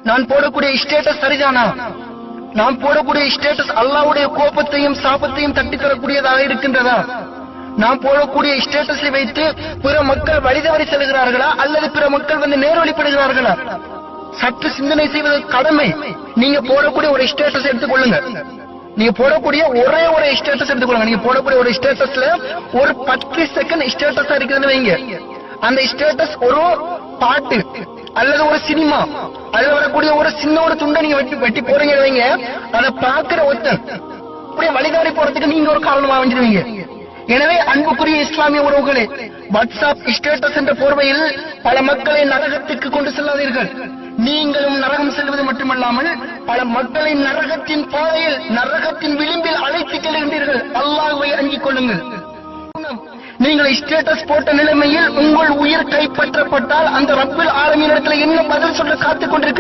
நான் போடக்கூடிய ஸ்டேட்டஸ் சரிதானா? நான் போடக்கூடிய ஸ்டேட்டஸ் அல்லாஹ்வுடைய கோபத்தையும் சாபத்தையும் தட்டி தரக்கூடியதாக இருக்கின்றதா? நாம் போடக்கூடிய ஸ்டேட்டஸை வைத்து பிற மக்கள் வழிதவறி செல்கிறார்களா அல்லது பிற மக்கள் வந்து நேர்வழிப்படுகிறார்களா? சற்று சிந்தனை செய்வது கடமை. நீங்க போடக்கூடிய ஒரு ஸ்டேட்டஸ் எடுத்துக்கொள்ளுங்க. நீங்க போடக்கூடிய ஒரே ஒரு ஸ்டேட்டஸ் எடுத்துக்கொள்ளுங்க. நீங்க போடக்கூடிய ஒரு ஸ்டேட்டஸ்ல ஒரு 10 செகண்ட் ஸ்டேட்டஸா இருக்குதுன்னு வைங்க. அந்த ஸ்டேட்டஸ் ஒரு பாட்டு அல்லது ஒரு சினிமா அல்லது வரக்கூடிய ஒரு சின்ன ஒரு துண்டை நீங்க வெட்டி போறீங்க வைங்க. அதை பார்க்கிற ஒருத்தன் அப்படியே வழிகாரி போறதுக்கு நீங்க ஒரு காரணமா வந்துடுவீங்க. எனவே அன்புக்குரிய இஸ்லாமிய உறவுகளே, வாட்ஸ்அப் ஸ்டேட்டஸ் என்ற போர்வையில் பல மக்களை நரகத்துக்கு கொண்டு செல்லாதீர்கள். நீங்களும் நரகம் செல்வது மட்டுமல்லாமல் பல மக்களை நரகத்தின் பாதையில் நரகத்தின் விளிம்பில் அழைத்துச் செல்கின்றீர்கள். அல்லாஹ்வை அஞ்சிக் கொள்ளுங்கள். நீங்கள் ஸ்டேட்டஸ் போட்ட நிலைமையில் உங்கள் உயிர் கைப்பற்றப்பட்டால் அந்த ரப்பில் ஆலமீனிடத்தில் என்ன பதில் சொல்ல காத்துக் கொண்டிருக்க